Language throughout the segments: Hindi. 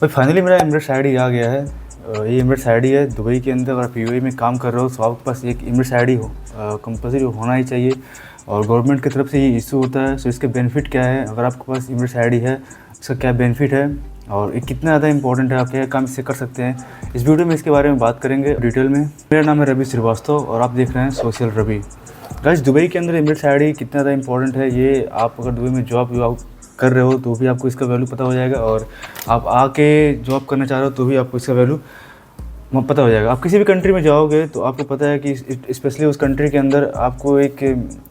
भाई फाइनली मेरा एमिरेट्स आईडी आ गया है। ये एमिरेट्स आईडी है दुबई के अंदर। अगर आप यूएई में काम कर रहे हो तो आपके पास एक एमिरेट्स आईडी हो कंपल्सरी होना ही चाहिए, और गवर्नमेंट की तरफ से ये इशू होता है। सो इसके बेनिफिट क्या है, अगर आपके पास एमिरेट्स आईडी है इसका क्या बेनिफिट है और ये कितना ज़्यादा इंपॉर्टेंट है, आप क्या काम इससे कर सकते हैं, इस वीडियो में इसके बारे में बात करेंगे डिटेल में। मेरा नाम है रवि श्रीवास्तव और आप देख रहे हैं सोशल रवि। गाइस, दुबई के अंदर एमिरेट्स आईडी कितना ज़्यादा इंपॉर्टेंट है, ये आप अगर दुबई में जॉब कर रहे हो तो भी आपको इसका वैल्यू पता हो जाएगा, और आप आके जॉब करना चाह रहे हो तो भी आपको इसका वैल्यू पता हो जाएगा। आप किसी भी कंट्री में जाओगे तो आपको पता है कि स्पेशली उस कंट्री के अंदर आपको एक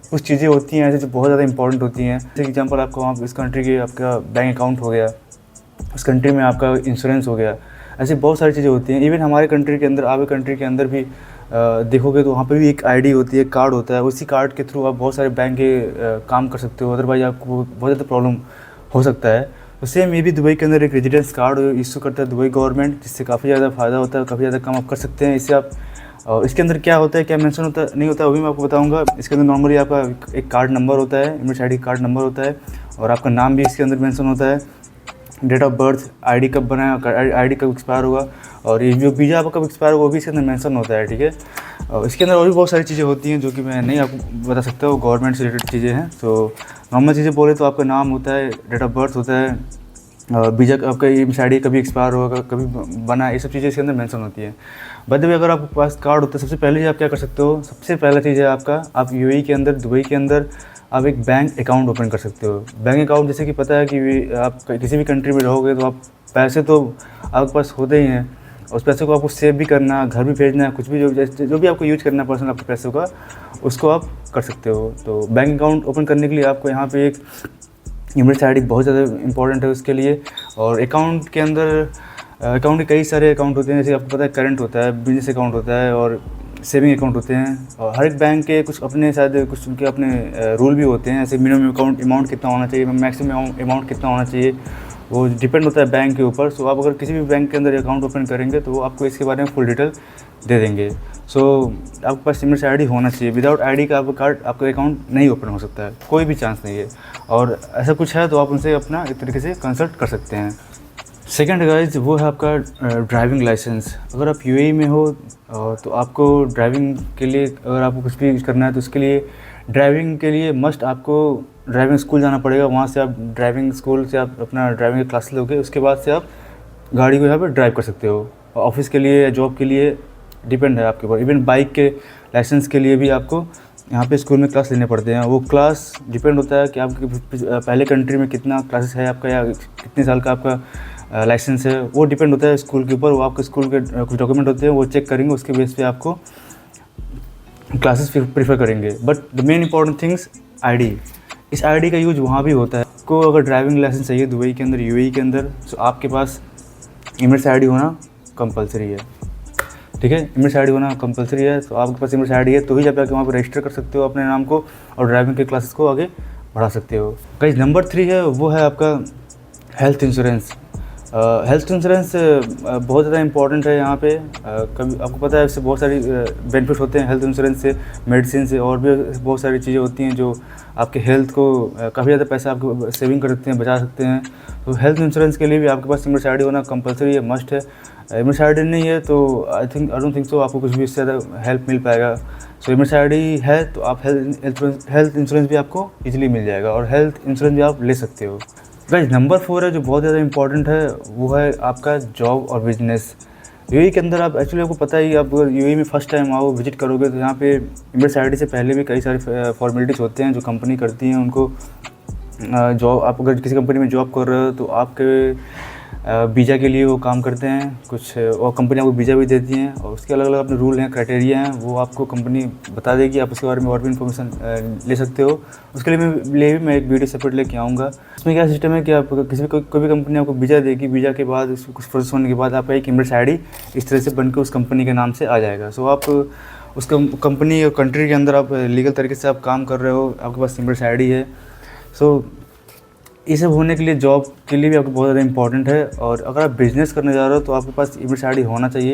कुछ चीज़ें होती हैं ऐसे जो बहुत ज़्यादा इंपॉर्टेंट होती हैं। जैसे एग्जांपल आपको वहाँ इस कंट्री के आपका बैंक अकाउंट हो गया, उस कंट्री में आपका इंश्योरेंस हो गया, ऐसी बहुत सारी चीज़ें होती हैं। इवन हमारे कंट्री के अंदर, आपके कंट्री के अंदर भी देखोगे तो वहाँ पे भी एक आईडी होती है, कार्ड होता है। उसी कार्ड के थ्रू आप बहुत सारे बैंक के काम कर सकते हो, अदरवाइज आपको बहुत ज़्यादा प्रॉब्लम हो सकता है। तो सेम ये भी दुबई के अंदर एक रेजिडेंस कार्ड इशू करता है दुबई गवर्नमेंट, जिससे काफ़ी ज़्यादा फ़ायदा होता है, काफ़ी ज़्यादा काम आप कर सकते हैं इससे आप। और इसके अंदर क्या होता है, क्या मेंशन होता है नहीं होता है, वो भी मैं आपको बताऊंगा। इसके अंदर नॉर्मली आपका एक कार्ड नंबर होता है, एमिरेट्स आईडी कार्ड नंबर होता है, और आपका नाम भी इसके अंदर मेंशन होता है, डेट ऑफ बर्थ, आईडी कब बना है, आईडी कब एक्सपायर होगा, और ये जो वीज़ा आपका कब एक्सपायर होगा वो भी इसके अंदर मेंशन होता है, ठीक है। और इसके अंदर और भी बहुत सारी चीज़ें होती हैं जो कि मैं नहीं आपको बता सकता, वो गवर्नमेंट से रिलेटेड चीज़ें हैं। तो नॉर्मल चीज़ें बोले तो आपका नाम होता है, डेट ऑफ बर्थ होता है, और वीज़ा आपका एमिरेट्स आईडी कभी एक्सपायर होगा, कभी बना, ये सब चीज़ें इसके अंदर मेंशन होती है। बट अगर आपके पास कार्ड होता है, सबसे पहले आप क्या कर सकते हो, सबसे पहला चीज़ है आपका, आप यूएई के अंदर, दुबई के अंदर आप एक बैंक अकाउंट ओपन कर सकते हो। बैंक अकाउंट जैसे कि पता है कि आप किसी भी कंट्री में रहोगे तो आप पैसे तो आपके पास होते ही हैं, उस पैसे को आपको सेव भी करना, घर भी भेजना, कुछ भी जो भी आपको यूज करना है पर्सनल आपके पैसों का, उसको आप कर सकते हो। तो बैंक अकाउंट ओपन करने के लिए आपको यहाँ पे एक एमिरेट्स आईडी बहुत ज़्यादा इंपॉर्टेंट है उसके लिए। और अकाउंट के अंदर अकाउंट के कई सारे अकाउंट होते हैं, जैसे आपको पता है करंट होता है, बिजनेस अकाउंट होता है, और सेविंग अकाउंट होते हैं। और हर एक बैंक के कुछ अपने शायद कुछ उनके अपने रूल भी होते हैं, जैसे मिनिमम अमाउंट कितना होना चाहिए, मैक्सिमम अमाउंट कितना होना चाहिए, वो डिपेंड होता है बैंक के ऊपर। सो आप अगर किसी भी बैंक के अंदर अकाउंट ओपन करेंगे तो वो आपको इसके बारे में फुल डिटेल दे देंगे। सो आपके पास एमिरेट्स आईडी होना चाहिए, विदाउट आईडी का आपका कार्ड, आपका अकाउंट नहीं ओपन हो सकता है, कोई भी चांस नहीं है। और ऐसा कुछ है तो आप उनसे अपना एक तरीके से कंसल्ट कर सकते हैं। सेकंड गाइज, वो है आपका ड्राइविंग लाइसेंस। अगर आप यूएई में हो तो आपको ड्राइविंग के लिए, अगर आपको कुछ भी करना है तो उसके लिए ड्राइविंग के लिए मस्ट आपको ड्राइविंग स्कूल जाना पड़ेगा। वहाँ से आप ड्राइविंग स्कूल से आप अपना ड्राइविंग की क्लास लोगे, उसके बाद से आप गाड़ी को यहाँ पर ड्राइव कर सकते हो। ऑफिस के लिए या जॉब के लिए डिपेंड है आपके ऊपर। इवन बाइक के लाइसेंस के लिए भी आपको यहाँ पे स्कूल में क्लास लेने पड़ते हैं। वो क्लास डिपेंड होता है कि आपके पहले कंट्री में कितना क्लासेस है आपका, या कितने साल का आपका लाइसेंस है, वो डिपेंड होता है स्कूल के ऊपर। वो आपके स्कूल के कुछ डॉक्यूमेंट होते हैं, वो चेक करेंगे, उसके बेस पे आपको क्लासेस प्रीफर करेंगे। But the main important things ID, इस आईडी का यूज वहाँ भी होता है। आपको अगर ड्राइविंग लाइसेंस चाहिए दुबई के अंदर, यूएई के अंदर, तो आपके पास एमिरेट्स आईडी होना कंपलसरी है, ठीक है। एमिरेट्स आईडी होना कंपलसरी है, तो आपके पास एमिरेट्स आईडी है तो ही जब आके वहाँ पर रजिस्टर कर सकते हो अपने नाम को, और ड्राइविंग के क्लासेस को आगे बढ़ा सकते हो। गाइस, नंबर 3 है, वो है आपका हेल्थ इंश्योरेंस। हेल्थ इंश्योरेंस बहुत ज़्यादा इंपॉर्टेंट है यहाँ पे। कभी आपको पता है इससे बहुत सारी बेनिफिट होते हैं हेल्थ इंश्योरेंस से, मेडिसिन से, और भी बहुत सारी चीज़ें होती हैं जो आपके हेल्थ को काफ़ी ज़्यादा पैसा आपको सेविंग कर सकते हैं, बचा सकते हैं। तो हेल्थ इंश्योरेंस के लिए भी आपके पास एमिरेट्स आईडी होना कंपलसरी है, मस्ट है। एमिरेट्स आईडी नहीं है तो आई डोंट थिंक सो आपको कुछ भी इससे ज़्यादा हेल्प मिल पाएगा। सो एमिरेट्स आईडी है तो आप हेल्थ इंश्योरेंस भी आपको ईजिली मिल जाएगा, और हेल्थ इंश्योरेंस भी आप ले सकते हो। गाइस, नंबर 4 है जो बहुत ज़्यादा इंपॉर्टेंट है, वो है आपका जॉब और बिजनेस। यूएई के अंदर आप एक्चुअली आपको पता ही, आप यूएई में फर्स्ट टाइम आओ, विजिट करोगे तो यहाँ पे एमिरेट्स आईडी से पहले भी कई सारे फॉर्मेलिटीज़ होते हैं जो कंपनी करती हैं उनको। जॉब, आप अगर किसी कंपनी में जॉब कर रहे हो तो आपके वीज़ा के लिए वो काम करते हैं कुछ, और कंपनी आपको वीज़ा भी देती हैं, और उसके अलग अलग अपने रूल हैं, क्राइटेरिया हैं, वो आपको कंपनी बता देगी। आप उसके बारे में और भी इन्फॉर्मेशन ले सकते हो। उसके लिए भी मैं एक वीडियो सेपरेट लेके आऊँगा। उसमें क्या सिस्टम है कि आप किसी भी कोई भी कंपनी आपको वीज़ा देगी, वीज़ा के बाद कुछ प्रोसेस होने के बाद आपका एक एमिरेट्स आईडी इस तरह से बन के उस कंपनी के नाम से आ जाएगा। सो आप उस कंपनी और कंट्री के अंदर आप लीगल तरीके से आप काम कर रहे हो, आपके पास एमिरेट्स आईडी है। सो ये सब होने के लिए, जॉब के लिए भी आपको बहुत ज़्यादा इंपॉर्टेंट है। और अगर आप बिज़नेस करने जा रहे हो तो आपके पास एमिरेट्स आईडी होना चाहिए।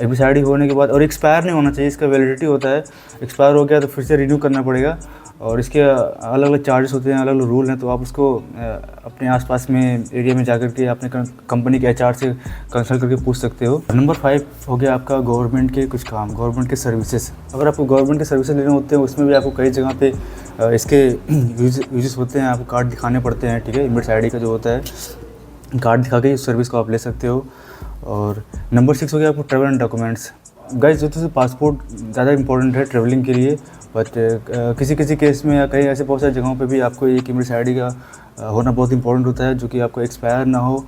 एमिरेट्स आईडी होने के बाद, और एक्सपायर नहीं होना चाहिए, इसका वैलिडिटी होता है, एक्सपायर हो गया तो फिर से रिन्यू करना पड़ेगा। और इसके अलग अलग चार्जेस होते हैं, अलग अलग रूल हैं, तो आप उसको अपने आसपास में एरिया में जाकर के अपने कंपनी के एचआर से कंसल्ट करके पूछ सकते हो। नंबर 5 हो गया आपका गवर्नमेंट के कुछ काम, गवर्नमेंट के सर्विसेज। अगर आपको गवर्नमेंट के सर्विसेज लेने होते हैं उसमें भी आपको कई जगह पे इसके यूजेस होते हैं, आपको कार्ड दिखाने पड़ते हैं, ठीक है। इमिरेट्स आईडी का जो होता है, कार्ड दिखा के इस सर्विस को आप ले सकते हो। और नंबर 6 हो गया आपको ट्रैवल एंड डॉक्यूमेंट्स। गाइस जो तो पासपोर्ट ज़्यादा इंपॉर्टेंट है ट्रैवलिंग के लिए, बट किसी किसी केस में या कहीं ऐसे बहुत सारी जगहों पे भी आपको एक इमिरेट्स आईडी का होना बहुत इंपॉर्टेंट होता है, जो कि आपको एक्सपायर ना हो।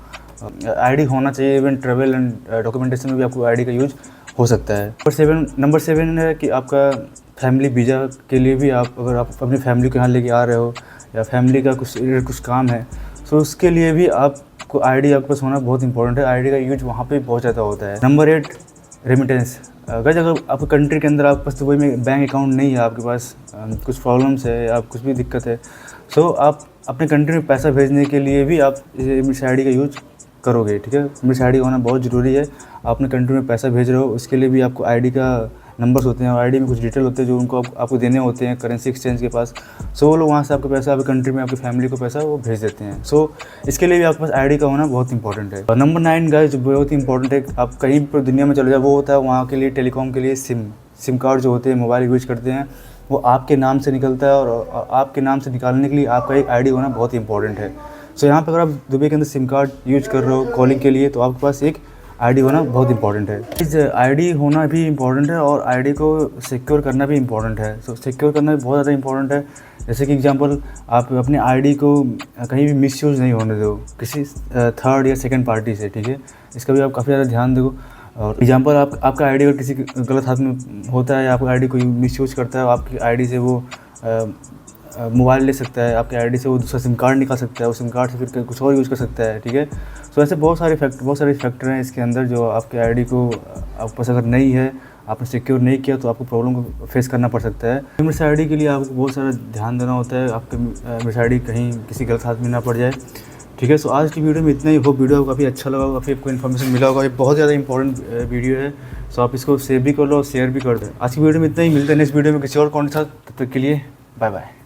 आईडी होना चाहिए, इवन ट्रैवल एंड डॉक्यूमेंटेशन में भी आपको आईडी का यूज हो सकता है। नंबर 7 है कि आपका फैमिली वीज़ा के लिए भी अगर आप अपनी फैमिली को यहाँ लेके आ रहे हो या फैमिली का कुछ काम है, तो उसके लिए भी आपको आईडी आपके पास होना बहुत इंपॉर्टेंट है। आईडी का यूज वहाँ पे बहुत ज़्यादा होता है। Number 8 remittance. अगर आपके कंट्री के अंदर आपके पास दुबई में बैंक अकाउंट नहीं है, आपके पास कुछ प्रॉब्लम्स है या कुछ भी दिक्कत है, सो आप अपने कंट्री में पैसा भेजने के लिए भी आप इमिरेट्स आईडी का यूज करोगे, ठीक है। इमिरेट्स आईडी होना बहुत ज़रूरी है। आप अपने कंट्री में पैसा भेज रहे हो, उसके लिए भी आपको आईडी का नंबर्स होते हैं और आईडी में कुछ डिटेल होते हैं जो उनको आपको देने होते हैं करेंसी एक्सचेंज के पास। सो वो लोग वहाँ से आपका पैसा आपकी कंट्री में आपकी फैमिली को पैसा वो भेज देते हैं। सो इसके लिए भी आपके पास आईडी का होना बहुत इंपॉर्टेंट है। और नंबर 9 गाइस जो बहुत ही इंपॉर्टेंट है, आप कहीं पर दुनिया में चले जाओ, वो होता है वहाँ के लिए टेलीकॉम के लिए सिम कार्ड जो होते हैं, मोबाइल यूज करते हैं, वो आपके नाम से निकलता है और आपके नाम से निकालने के लिए आपका एक आईडी होना बहुत इंपॉर्टेंट है। सो यहाँ पर अगर आप दुबई के अंदर सिम कार्ड यूज कर रहे हो कॉलिंग के लिए, तो आपके पास एक आईडी होना बहुत इंपॉर्टेंट है। इस आईडी होना भी इंपॉर्टेंट है और आईडी को सिक्योर करना भी इंपॉर्टेंट है। सो सिक्योर करना भी बहुत ज़्यादा इंपॉर्टेंट है। जैसे कि एग्जांपल, आप अपने आईडी को कहीं भी मिसयूज़ नहीं होने दो किसी थर्ड या सेकंड पार्टी से, ठीक है। इसका भी आप काफ़ी ज़्यादा ध्यान दो। और एग्जांपल, आपका आईडी अगर किसी गलत हाथ में होता है या आपका आईडी कोई मिसयूज़ करता है, आपकी आईडी से वो मोबाइल ले सकता है, आपके आईडी से वो दूसरा सिम कार्ड निकाल सकता है, उस सिम कार्ड से फिर कुछ और यूज़ कर सकता है, ठीक है। सो ऐसे बहुत सारे फैक्टर हैं इसके अंदर जो आपके आईडी को आपके पास अगर नहीं है, आपने सिक्योर नहीं किया, तो आपको प्रॉब्लम को फेस करना पड़ सकता है। इमिरेट्स आईडी के लिए आपको बहुत सारा ध्यान देना होता है, आपके इमिरेट्स आईडी कहीं किसी गलत हाथ में ना पड़ जाए, ठीक है। सो आज की वीडियो में इतना ही। वो वीडियो काफ़ी अच्छा लगा होगा, काफ़ी आपको इन्फॉर्मेशन मिला होगा। ये बहुत ज़्यादा इंपॉर्टेंट वीडियो है, सो आप इसको सेव भी कर लो और शेयर भी कर दो। आज की वीडियो में इतना ही। मिलते हैं नेक्स्ट वीडियो में किसी और कॉन्टेंट के साथ। तब तक के लिए बाय बाय।